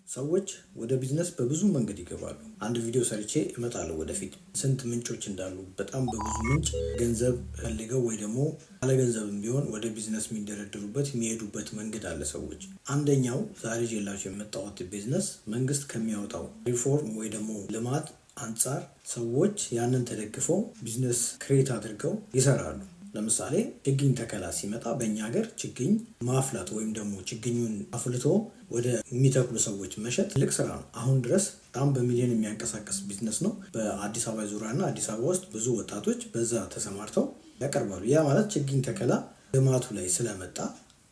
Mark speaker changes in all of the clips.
Speaker 1: ሰዎች ወደ ቢዝነስ በብዙ መንገድ ይገባሉ። አንድ ቪዲዮ ሰርቼ እመጣለሁ ወደፊት ስንት ምንጮች እንዳሉ በጣም በብዙ ምንጭ ገንዘብ ፈልገው ወይ ደግሞ ያለ ገንዘብም ቢሆን ወደ ቢዝነስ የሚደረድሩበት የሚሄዱበት መንገድ አለ። ሰዎች አንደኛው ዛሬ ይዤላችሁ የመጣሁት ቢዝነስ መንግስት ከሚያወጣው ሪፎርም ወይ ደግሞ ልማት አንፃር ሰዎች ያንን ተደግፈው ቢዝነስ ክሬት አድርገው ይሰራሉ። ለምሳሌ ችግኝ ተከላ ሲመጣ በእኛ ሀገር ችግኝ ማፍላት ወይም ደግሞ ችግኙን አፍልቶ ወደ የሚተክሉ ሰዎች መሸጥ ትልቅ ስራ ነው። አሁን ድረስ በጣም በሚሊዮን የሚያንቀሳቀስ ቢዝነስ ነው። በአዲስ አበባ ዙሪያና አዲስ አበባ ውስጥ ብዙ ወጣቶች በዛ ተሰማርተው ያቀርባሉ። ያ ማለት ችግኝ ተከላ ልማቱ ላይ ስለመጣ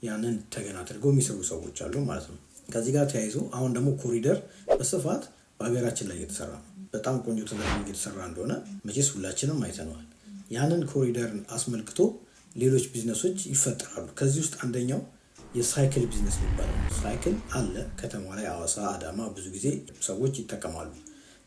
Speaker 1: ያንን ተገን አድርገው የሚሰሩ ሰዎች አሉ ማለት ነው። ከዚህ ጋር ተያይዞ አሁን ደግሞ ኮሪደር በስፋት በሀገራችን ላይ እየተሰራ ነው። በጣም ቆንጆ ተደርጎ እየተሰራ እንደሆነ መቼስ ሁላችንም አይተነዋል። ያንን ኮሪደርን አስመልክቶ ሌሎች ቢዝነሶች ይፈጠራሉ። ከዚህ ውስጥ አንደኛው የሳይክል ቢዝነስ ይባላል። ሳይክል አለ ከተማ ላይ ሐዋሳ፣ አዳማ ብዙ ጊዜ ሰዎች ይጠቀማሉ።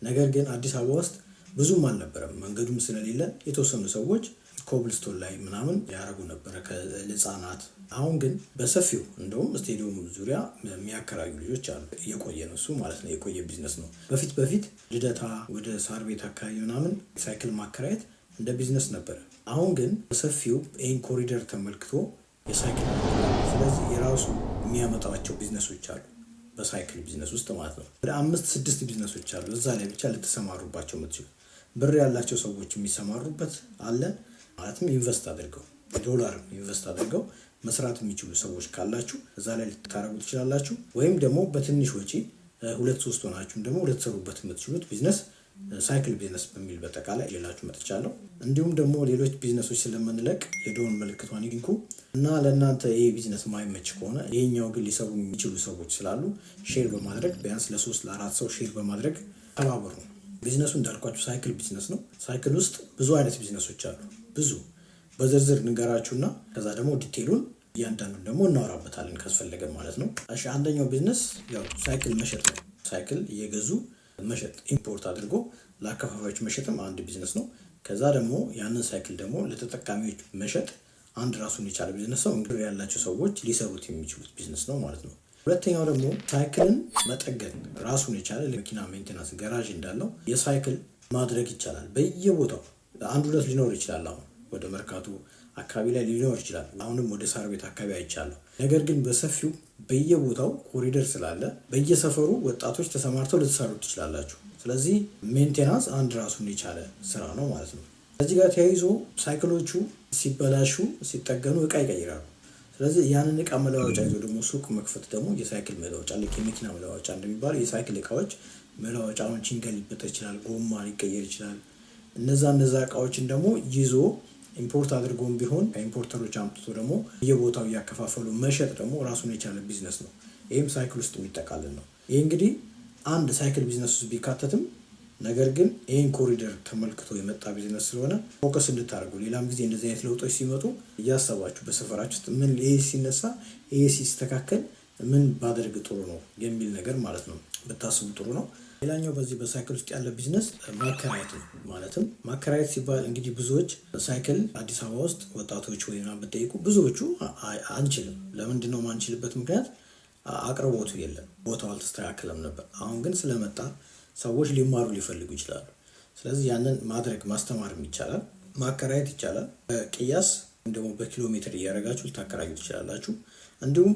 Speaker 1: ነገር ግን አዲስ አበባ ውስጥ ብዙም አልነበረም። መንገዱም ስለሌለ የተወሰኑ ሰዎች ኮብልስቶን ላይ ምናምን ያደርጉ ነበረ ለህፃናት። አሁን ግን በሰፊው እንደውም ስቴዲየም ዙሪያ የሚያከራዩ ልጆች አሉ። የቆየ ነው እሱ ማለት ነው። የቆየ ቢዝነስ ነው። በፊት ልደታ ወደ ሳር ቤት አካባቢ ምናምን ሳይክል ማከራየት እንደ ቢዝነስ ነበር። አሁን ግን በሰፊው ይህን ኮሪደር ተመልክቶ የሳይክል ስለዚህ የራሱ የሚያመጣቸው ቢዝነሶች አሉ። በሳይክል ቢዝነስ ውስጥ ማለት ነው ወደ 5-6 ቢዝነሶች አሉ። እዛ ላይ ብቻ ልትሰማሩባቸው የምትችሉ ብር ያላቸው ሰዎች የሚሰማሩበት አለ። ማለትም ኢንቨስት አድርገው ዶላር ኢንቨስት አድርገው መስራት የሚችሉ ሰዎች ካላችሁ እዛ ላይ ልታረጉ ትችላላችሁ። ወይም ደግሞ በትንሽ ወጪ 2-3 ሆናችሁም ደግሞ ልትሰሩበት የምትችሉት ቢዝነስ ሳይክል ቢዝነስ በሚል በጠቃላይ ሌላችሁ መጥቻለሁ። እንዲሁም ደግሞ ሌሎች ቢዝነሶች ስለምንለቅ የደወል ምልክቷን ይንኩ እና ለእናንተ ይሄ ቢዝነስ ማይመች ከሆነ ይሄኛው ግን ሊሰሩ የሚችሉ ሰዎች ስላሉ ሼር በማድረግ ቢያንስ ለ3-4 ሰው ሼር በማድረግ ተባበሩ። ቢዝነሱ እንዳልኳችሁ ሳይክል ቢዝነስ ነው። ሳይክል ውስጥ ብዙ አይነት ቢዝነሶች አሉ። ብዙ በዝርዝር ንገራችሁና ከዛ ደግሞ ዲቴሉን እያንዳንዱን ደግሞ እናወራበታለን ካስፈለገ ማለት ነው። እሺ አንደኛው ቢዝነስ ያው ሳይክል መሸጥ ነው። ሳይክል እየገዙ መሸጥ ኢምፖርት አድርጎ ለአከፋፋዮች መሸጥም አንድ ቢዝነስ ነው። ከዛ ደግሞ ያንን ሳይክል ደግሞ ለተጠቃሚዎች መሸጥ አንድ ራሱን የቻለ ቢዝነስ ነው። እንግዲህ ያላቸው ሰዎች ሊሰሩት የሚችሉት ቢዝነስ ነው ማለት ነው። ሁለተኛው ደግሞ ሳይክልን መጠገን ራሱን የቻለ ለመኪና ሜንቴናንስ ጋራዥ እንዳለው የሳይክል ማድረግ ይቻላል። በየቦታው 1-2 ሊኖር ይችላል። አሁን ወደ መርካቶ አካባቢ ላይ ሊኖር ይችላል። አሁንም ወደ ሳር ቤት አካባቢ አይቻለሁ። ነገር ግን በሰፊው በየቦታው ኮሪደር ስላለ በየሰፈሩ ወጣቶች ተሰማርተው ልትሰሩ ትችላላችሁ። ስለዚህ ሜንቴናንስ አንድ ራሱን የቻለ ስራ ነው ማለት ነው። ከዚህ ጋር ተያይዞ ሳይክሎቹ ሲበላሹ ሲጠገኑ እቃ ይቀይራሉ። ስለዚህ ያንን እቃ መለዋወጫ ይዞ ደግሞ ሱቅ መክፈት ደግሞ የሳይክል መለዋወጫ ልክ የመኪና መለዋወጫ እንደሚባለው የሳይክል እቃዎች መለዋወጫውን ቺንገል ሊበጠ ይችላል፣ ጎማ ሊቀየር ይችላል። እነዛ እቃዎችን ደግሞ ይዞ ኢምፖርት አድርጎም ቢሆን ከኢምፖርተሮች አምጥቶ ደግሞ የቦታው እያከፋፈሉ መሸጥ ደግሞ ራሱን የቻለ ቢዝነስ ነው። ይህም ሳይክል ውስጥ የሚጠቃልል ነው። ይህ እንግዲህ አንድ ሳይክል ቢዝነስ ውስጥ ቢካተትም ነገር ግን ይህን ኮሪደር ተመልክቶ የመጣ ቢዝነስ ስለሆነ ፎከስ እንድታደርጉ ሌላም ጊዜ እንደዚህ አይነት ለውጦች ሲመጡ እያሰባችሁ በሰፈራችሁ ውስጥ ምን ይሄ ሲነሳ ይሄ ሲስተካከል ምን ባደርግ ጥሩ ነው የሚል ነገር ማለት ነው ብታስቡ ጥሩ ነው። ሌላኛው በዚህ በሳይክል ውስጥ ያለ ቢዝነስ ማከራየት ነው። ማለትም ማከራየት ሲባል እንግዲህ ብዙዎች ሳይክል አዲስ አበባ ውስጥ ወጣቶች ወይና ብትጠይቁ ብዙዎቹ አንችልም። ለምንድን ነው ማንችልበት ምክንያት? አቅርቦቱ የለም፣ ቦታው አልተስተካከለም ነበር። አሁን ግን ስለመጣ ሰዎች ሊማሩ ሊፈልጉ ይችላሉ። ስለዚህ ያንን ማድረግ ማስተማርም ይቻላል፣ ማከራየት ይቻላል። በቅያስ ወይም ደግሞ በኪሎ ሜትር እያደረጋችሁ ልታከራዩ ትችላላችሁ። እንዲሁም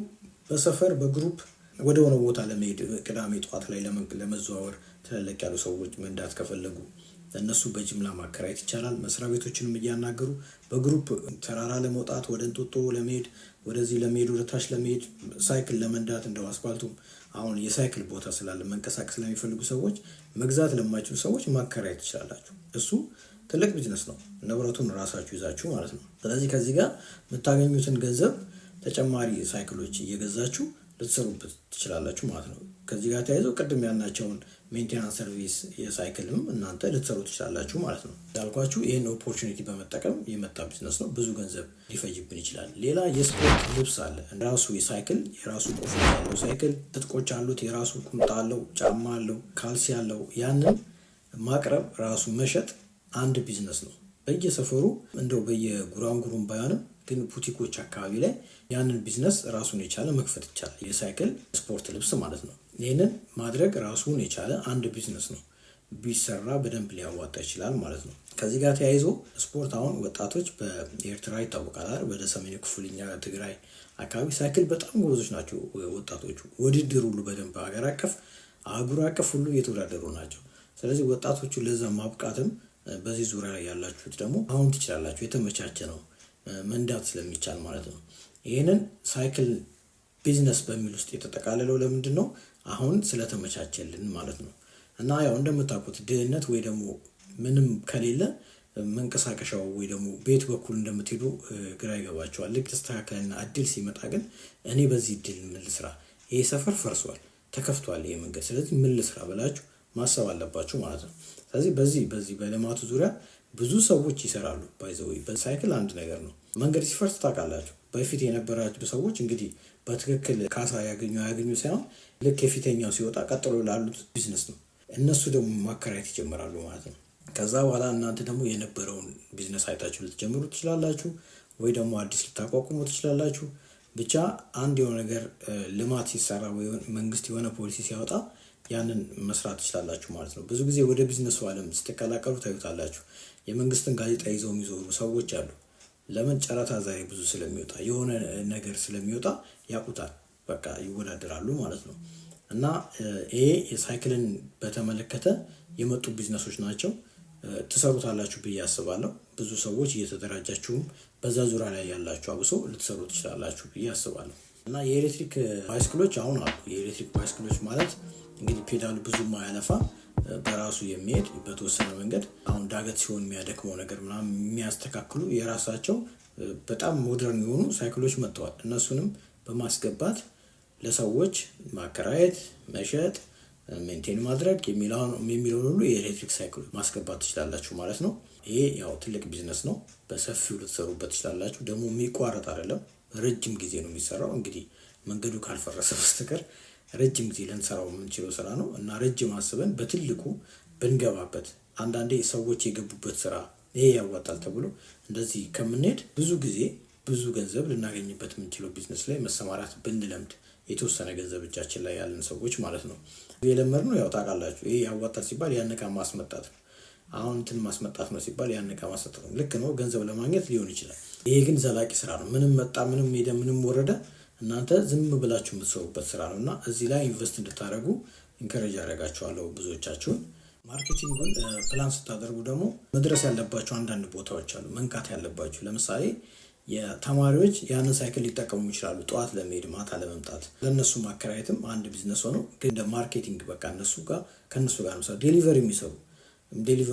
Speaker 1: በሰፈር በግሩፕ ወደ ሆነ ቦታ ለመሄድ ቅዳሜ ጠዋት ላይ ለመዘዋወር ትልልቅ ያሉ ሰዎች መንዳት ከፈለጉ እነሱ በጅምላ ማከራየት ይቻላል። መስሪያ ቤቶችንም እያናገሩ በግሩፕ ተራራ ለመውጣት ወደ እንጦጦ ለመሄድ ወደዚህ ለመሄድ ወደ ታች ለመሄድ ሳይክል ለመንዳት እንደው አስፋልቱም አሁን የሳይክል ቦታ ስላለ መንቀሳቀስ ለሚፈልጉ ሰዎች መግዛት ለማይችሉ ሰዎች ማከራየት ትችላላችሁ። እሱ ትልቅ ቢዝነስ ነው። ንብረቱን ራሳችሁ ይዛችሁ ማለት ነው። ስለዚህ ከዚህ ጋር የምታገኙትን ገንዘብ ተጨማሪ ሳይክሎች እየገዛችሁ ልትሰሩበት ትችላላችሁ ማለት ነው። ከዚህ ጋር ተያይዞ ቅድም ያልናቸውን ሜንቴናንስ ሰርቪስ የሳይክልም እናንተ ልትሰሩ ትችላላችሁ ማለት ነው። ያልኳችሁ ይህን ኦፖርቹኒቲ በመጠቀም የመጣ ቢዝነስ ነው። ብዙ ገንዘብ ሊፈጅብን ይችላል። ሌላ የስፖርት ልብስ አለ። ራሱ የሳይክል የራሱ ቆፍ ያለው ሳይክል ትጥቆች አሉት። የራሱ ቁምጣ አለው፣ ጫማ አለው፣ ካልሲ አለው። ያንን ማቅረብ ራሱ መሸጥ አንድ ቢዝነስ ነው። በየሰፈሩ እንደው በየጉራንጉሩም ባይሆንም ግን ቡቲኮች አካባቢ ላይ ያንን ቢዝነስ ራሱን የቻለ መክፈት ይቻላል። የሳይክል ስፖርት ልብስ ማለት ነው። ይህንን ማድረግ ራሱን የቻለ አንድ ቢዝነስ ነው። ቢሰራ በደንብ ሊያዋጣ ይችላል ማለት ነው። ከዚህ ጋር ተያይዞ ስፖርት አሁን ወጣቶች በኤርትራ ይታወቃል አይደል? ወደ ሰሜን ክፍል እኛ ትግራይ አካባቢ ሳይክል በጣም ጎበዞች ናቸው ወጣቶቹ። ውድድር ሁሉ በደንብ ሀገር አቀፍ አህጉር አቀፍ ሁሉ እየተወዳደሩ ናቸው። ስለዚህ ወጣቶቹ ለዛ ማብቃትም በዚህ ዙሪያ ላይ ያላችሁት ደግሞ አሁን ትችላላችሁ። የተመቻቸ ነው መንዳት ስለሚቻል ማለት ነው። ይህንን ሳይክል ቢዝነስ በሚል ውስጥ የተጠቃለለው ለምንድን ነው? አሁን ስለተመቻቸልን ማለት ነው። እና ያው እንደምታውቁት ድህነት ወይ ደግሞ ምንም ከሌለ መንቀሳቀሻው ወይ ደግሞ ቤት በኩል እንደምትሄዱ ግራ ይገባቸዋል። ልክ ተስተካከለና እድል ሲመጣ ግን እኔ በዚህ እድል ምን ልስራ፣ ይሄ ሰፈር ፈርሷል፣ ተከፍቷል ይሄ መንገድ፣ ስለዚህ ምን ልስራ ብላችሁ ማሰብ አለባችሁ ማለት ነው። ስለዚህ በዚህ በልማቱ ዙሪያ ብዙ ሰዎች ይሰራሉ። ባይዘው በሳይክል አንድ ነገር ነው። መንገድ ሲፈርስ ታውቃላችሁ፣ በፊት የነበራችሁ ሰዎች እንግዲህ በትክክል ካሳ ያገኙ ሳይሆን ልክ የፊተኛው ሲወጣ ቀጥሎ ላሉት ቢዝነስ ነው እነሱ ደግሞ ማከራየት ይጀምራሉ ማለት ነው። ከዛ በኋላ እናንተ ደግሞ የነበረውን ቢዝነስ አይታችሁ ልትጀምሩ ትችላላችሁ፣ ወይ ደግሞ አዲስ ልታቋቁሙ ትችላላችሁ። ብቻ አንድ የሆነ ነገር ልማት ሲሰራ ወይ መንግስት የሆነ ፖሊሲ ሲያወጣ ያንን መስራት ትችላላችሁ ማለት ነው። ብዙ ጊዜ ወደ ቢዝነሱ ዓለም ስትቀላቀሉ ታዩታላችሁ። የመንግስትን ጋዜጣ ይዘው የሚዞሩ ሰዎች አሉ። ለምን? ጨረታ ዛሬ ብዙ ስለሚወጣ የሆነ ነገር ስለሚወጣ ያውቁታል፣ በቃ ይወዳደራሉ ማለት ነው። እና ይሄ የሳይክልን በተመለከተ የመጡ ቢዝነሶች ናቸው። ትሰሩታላችሁ ብዬ አስባለሁ። ብዙ ሰዎች እየተደራጃችሁም በዛ ዙሪያ ላይ ያላችሁ አብሶ ልትሰሩ ትችላላችሁ ብዬ አስባለሁ። እና የኤሌክትሪክ ባይስክሎች አሁን አሉ። የኤሌክትሪክ ባይስክሎች ማለት እንግዲህ ፔዳል ብዙ ማያለፋ በራሱ የሚሄድ በተወሰነ መንገድ አሁን ዳገት ሲሆን የሚያደክመው ነገር ምናምን የሚያስተካክሉ የራሳቸው በጣም ሞደርን የሆኑ ሳይክሎች መጥተዋል። እነሱንም በማስገባት ለሰዎች ማከራየት፣ መሸጥ፣ ሜንቴን ማድረግ የሚለውን ሁሉ የኤሌክትሪክ ሳይክል ማስገባት ትችላላችሁ ማለት ነው። ይሄ ያው ትልቅ ቢዝነስ ነው። በሰፊው ልትሰሩበት ትችላላችሁ። ደግሞ የሚቋረጥ አይደለም፣ ረጅም ጊዜ ነው የሚሰራው። እንግዲህ መንገዱ ካልፈረሰ በስተቀር ረጅም ጊዜ ልንሰራው የምንችለው ስራ ነው እና ረጅም አስበን በትልቁ ብንገባበት፣ አንዳንዴ ሰዎች የገቡበት ስራ ይሄ ያዋጣል ተብሎ እንደዚህ ከምንሄድ ብዙ ገንዘብ ልናገኝበት የምንችለው ቢዝነስ ላይ መሰማራት ብንለምድ፣ የተወሰነ ገንዘብ እጃችን ላይ ያለን ሰዎች ማለት ነው። የለመድነው ያው ታውቃላችሁ፣ ይሄ ያዋጣል ሲባል ያን ዕቃ ማስመጣት ነው። አሁን እንትን ማስመጣት ነው ሲባል ያን ዕቃ ማስመጣት ነው። ልክ ነው፣ ገንዘብ ለማግኘት ሊሆን ይችላል። ይሄ ግን ዘላቂ ስራ ነው። ምንም መጣ ምንም ሄደ ምንም ወረደ እናንተ ዝም ብላችሁ የምትሰሩበት ስራ ነው እና እዚህ ላይ ኢንቨስት እንድታደርጉ ኢንከሬጅ ያደርጋችኋለሁ ብዙዎቻችሁን። ማርኬቲንጉን ፕላን ስታደርጉ ደግሞ መድረስ ያለባችሁ አንዳንድ ቦታዎች አሉ፣ መንካት ያለባችሁ። ለምሳሌ የተማሪዎች ያንን ሳይክል ሊጠቀሙ ይችላሉ፣ ጠዋት ለመሄድ ማታ ለመምጣት። ለእነሱ ማከራየትም አንድ ቢዝነስ ሆኖ ግን እንደ ማርኬቲንግ በቃ ከእነሱ ጋር ነው ዴሊቨሪ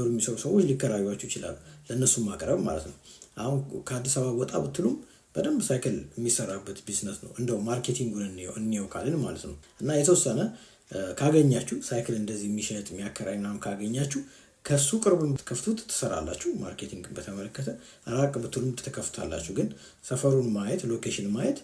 Speaker 1: የሚሰሩ ሰዎች ሊከራዩዋችሁ ይችላሉ። ለእነሱ ማቅረብ ማለት ነው። አሁን ከአዲስ አበባ ወጣ ብትሉም በደንብ ሳይክል የሚሰራበት ቢዝነስ ነው። እንደው ማርኬቲንጉን እንየው ካልን ማለት ነው። እና የተወሰነ ካገኛችሁ ሳይክል እንደዚህ የሚሸጥ የሚያከራይ ምናምን ካገኛችሁ ከሱ ቅርብ የምትከፍቱት ትሰራላችሁ። ማርኬቲንግ በተመለከተ ራቅ ብትሉም ትከፍታላችሁ። ግን ሰፈሩን ማየት፣ ሎኬሽን ማየት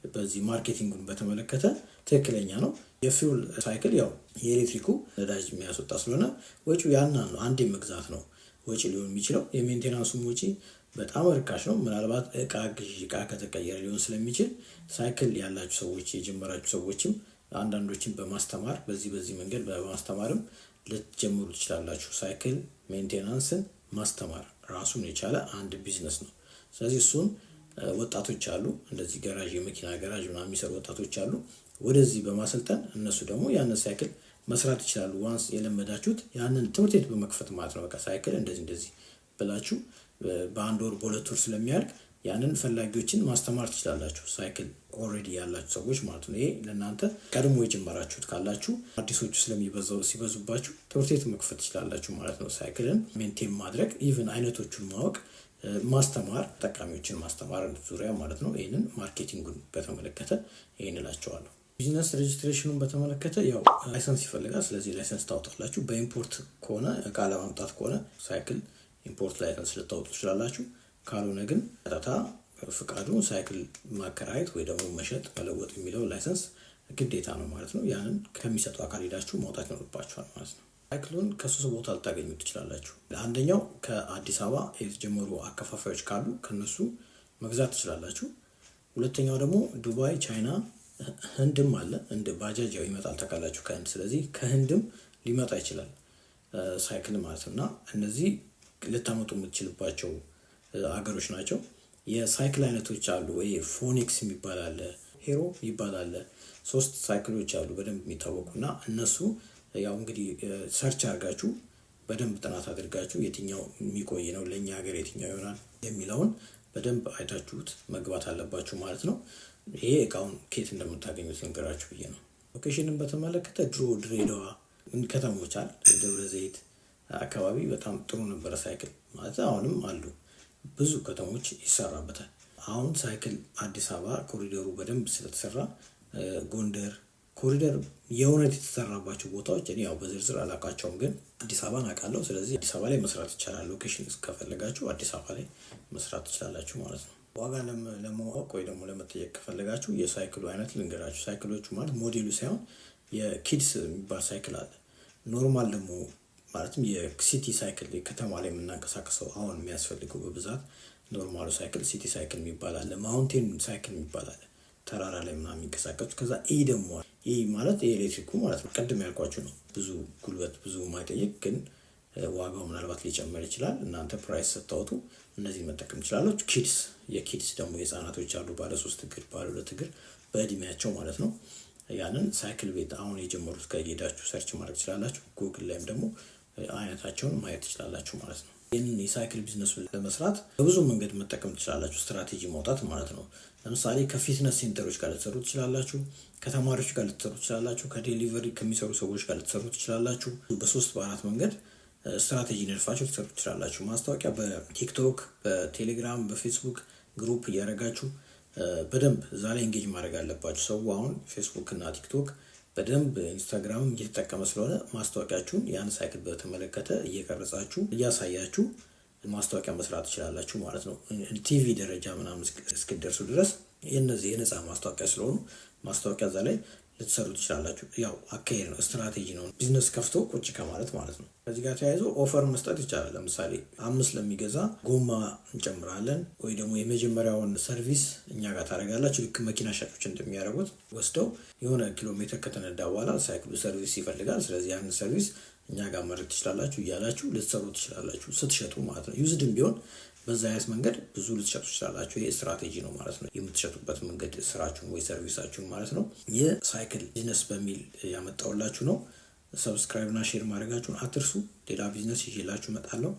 Speaker 1: በዚህ ማርኬቲንጉን በተመለከተ ትክክለኛ ነው። የፊውል ሳይክል ያው የኤሌክትሪኩ ነዳጅ የሚያስወጣ ስለሆነ ወጪው ያና ነው፣ አንዴ መግዛት ነው ወጪ ሊሆን የሚችለው። የሜንቴናንሱም ወጪ በጣም ርካሽ ነው። ምናልባት እቃ ከተቀየረ ሊሆን ስለሚችል ሳይክል ያላችሁ ሰዎች የጀመራችሁ ሰዎችም አንዳንዶችን በማስተማር በዚህ መንገድ በማስተማርም ልትጀምሩ ትችላላችሁ። ሳይክል ሜንቴናንስን ማስተማር ራሱን የቻለ አንድ ቢዝነስ ነው። ስለዚህ እሱን ወጣቶች አሉ፣ እንደዚህ ገራዥ የመኪና ገራዥ ምናምን የሚሰሩ ወጣቶች አሉ። ወደዚህ በማሰልጠን እነሱ ደግሞ ያንን ሳይክል መስራት ይችላሉ። ዋንስ የለመዳችሁት ያንን ትምህርት ቤት በመክፈት ማለት ነው። በቃ ሳይክል እንደዚህ ብላችሁ በአንድ ወር በሁለት ወር ስለሚያልቅ ያንን ፈላጊዎችን ማስተማር ትችላላችሁ። ሳይክል ኦልሬዲ ያላችሁ ሰዎች ማለት ነው። ይሄ ለእናንተ ቀድሞ የጀመራችሁት ካላችሁ አዲሶቹ ሲበዙባችሁ ትምህርት ቤት መክፈት ትችላላችሁ ማለት ነው። ሳይክልን ሜንቴን ማድረግ ኢቭን አይነቶቹን ማወቅ ማስተማር፣ ተጠቃሚዎችን ማስተማር ዙሪያ ማለት ነው። ይህንን ማርኬቲንጉን በተመለከተ ይህን እላቸዋለሁ። ቢዝነስ ሬጅስትሬሽኑን በተመለከተ ያው ላይሰንስ ይፈልጋል። ስለዚህ ላይሰንስ ታወጣላችሁ። በኢምፖርት ከሆነ እቃ ለማምጣት ከሆነ ሳይክል ኢምፖርት ላይሰንስ ልታወጡ ትችላላችሁ። ካልሆነ ግን ቀጥታ ፍቃዱ ሳይክል ማከራየት ወይ ደግሞ መሸጥ መለወጥ የሚለው ላይሰንስ ግዴታ ነው ማለት ነው። ያንን ከሚሰጡ አካል ሄዳችሁ ማውጣት ይኖርባችኋል ማለት ነው። ሳይክሉን ከሶስት ቦታ ልታገኙ ትችላላችሁ። አንደኛው ከአዲስ አበባ የተጀመሩ አከፋፋዮች ካሉ ከነሱ መግዛት ትችላላችሁ። ሁለተኛው ደግሞ ዱባይ፣ ቻይና ህንድም አለ። እንደ ባጃጅ ያው ይመጣል ታውቃላችሁ ከህንድ። ስለዚህ ከህንድም ሊመጣ ይችላል ሳይክል ማለት ነው። እና እነዚህ ልታመጡ የምትችልባቸው አገሮች ናቸው። የሳይክል አይነቶች አሉ ወይ ፎኒክስ የሚባል አለ፣ ሄሮ ይባላል። ሶስት ሳይክሎች አሉ በደንብ የሚታወቁ እና እነሱ ያው እንግዲህ ሰርች አድርጋችሁ በደንብ ጥናት አድርጋችሁ የትኛው የሚቆይ ነው ለእኛ ሀገር የትኛው ይሆናል የሚለውን በደንብ አይታችሁት መግባት አለባችሁ ማለት ነው። ይሄ እቃውን ከየት እንደምታገኙት ልንገራችሁ ብዬ ነው። ሎኬሽንን በተመለከተ ድሮ ድሬዳዋ ከተሞች አለ ደብረ ዘይት አካባቢ በጣም ጥሩ ነበረ ሳይክል ማለት አሁንም አሉ ብዙ ከተሞች ይሰራበታል። አሁን ሳይክል አዲስ አበባ ኮሪደሩ በደንብ ስለተሰራ ጎንደር ኮሪደር የእውነት የተሰራባቸው ቦታዎች እኔ ያው በዝርዝር አላውቃቸውም፣ ግን አዲስ አበባን አውቃለሁ። ስለዚህ አዲስ አበባ ላይ መስራት ይቻላል። ሎኬሽን ከፈለጋችሁ አዲስ አበባ ላይ መስራት ትችላላችሁ ማለት ነው። ዋጋ ለማወቅ ወይ ደግሞ ለመጠየቅ ከፈለጋችሁ የሳይክሉ አይነት ልንገራችሁ። ሳይክሎቹ ማለት ሞዴሉ ሳይሆን የኪድስ የሚባል ሳይክል አለ። ኖርማል ደግሞ ማለትም የሲቲ ሳይክል ከተማ ላይ የምናንቀሳቀሰው አሁን የሚያስፈልገው በብዛት ኖርማሉ ሳይክል ሲቲ ሳይክል የሚባል አለ። ማውንቴን ሳይክል የሚባል አለ፣ ተራራ ላይ ምናምን የሚንቀሳቀሱ። ከዛ ኢ ደግሞ ኢ ማለት የኤሌክትሪኩ ማለት ነው። ቅድም ያልኳችሁ ነው። ብዙ ጉልበት ብዙ ማይጠይቅ ግን ዋጋው ምናልባት ሊጨመር ይችላል። እናንተ ፕራይስ ስታወጡ እነዚህ መጠቀም ትችላላችሁ። ኪድስ የኪድስ ደግሞ የህፃናቶች አሉ፣ ባለ 3 እግር ባለ 2 እግር በእድሜያቸው ማለት ነው። ያንን ሳይክል ቤት አሁን የጀመሩት ከሄዳችሁ ሰርች ማድረግ ትችላላችሁ። ጉግል ላይም ደግሞ አይነታቸውን ማየት ትችላላችሁ ማለት ነው። ይህንን የሳይክል ቢዝነስ ለመስራት በብዙ መንገድ መጠቀም ትችላላችሁ። ስትራቴጂ ማውጣት ማለት ነው። ለምሳሌ ከፊትነስ ሴንተሮች ጋር ልትሰሩ ትችላላችሁ። ከተማሪዎች ጋር ልትሰሩ ትችላላችሁ። ከዴሊቨሪ ከሚሰሩ ሰዎች ጋር ልትሰሩ ትችላላችሁ። በ3 በ4 መንገድ ስትራቴጂ ነድፋችሁ ልትሰሩ ትችላላችሁ። ማስታወቂያ በቲክቶክ፣ በቴሌግራም፣ በፌስቡክ ግሩፕ እያደረጋችሁ በደንብ እዛ ላይ ኤንጌጅ ማድረግ አለባችሁ። ሰው አሁን ፌስቡክ እና ቲክቶክ በደንብ ኢንስታግራምም እየተጠቀመ ስለሆነ ማስታወቂያችሁን ያን ሳይክል በተመለከተ እየቀረጻችሁ እያሳያችሁ ማስታወቂያ መስራት ትችላላችሁ ማለት ነው። ቲቪ ደረጃ ምናምን እስክደርሱ ድረስ የነዚህ የነፃ ማስታወቂያ ስለሆኑ ማስታወቂያ እዛ ላይ ልትሰሩ ትችላላችሁ። ያው አካሄድ ነው፣ ስትራቴጂ ነው። ቢዝነስ ከፍቶ ቁጭ ከማለት ማለት ነው። ከዚህ ጋር ተያይዞ ኦፈር መስጠት ይቻላል። ለምሳሌ 5 ለሚገዛ ጎማ እንጨምራለን፣ ወይ ደግሞ የመጀመሪያውን ሰርቪስ እኛ ጋር ታደርጋላችሁ። ልክ መኪና ሻጮች እንደሚያደርጉት ወስደው የሆነ ኪሎ ሜትር ከተነዳ በኋላ ሳይክሉ ሰርቪስ ይፈልጋል። ስለዚህ ያንን ሰርቪስ እኛ ጋር ማድረግ ትችላላችሁ እያላችሁ ልትሰሩ ትችላላችሁ፣ ስትሸጡ ማለት ነው። ዩዝድም ቢሆን በዛ አይነት መንገድ ብዙ ልትሸጡ ትችላላችሁ። ይሄ ስትራቴጂ ነው ማለት ነው። የምትሸጡበት መንገድ ስራችሁን ወይ ሰርቪሳችሁን ማለት ነው። የሳይክል ቢዝነስ በሚል ያመጣውላችሁ ነው። ሰብስክራይብ እና ሼር ማድረጋችሁን አትርሱ። ሌላ ቢዝነስ ይዤላችሁ እመጣለሁ።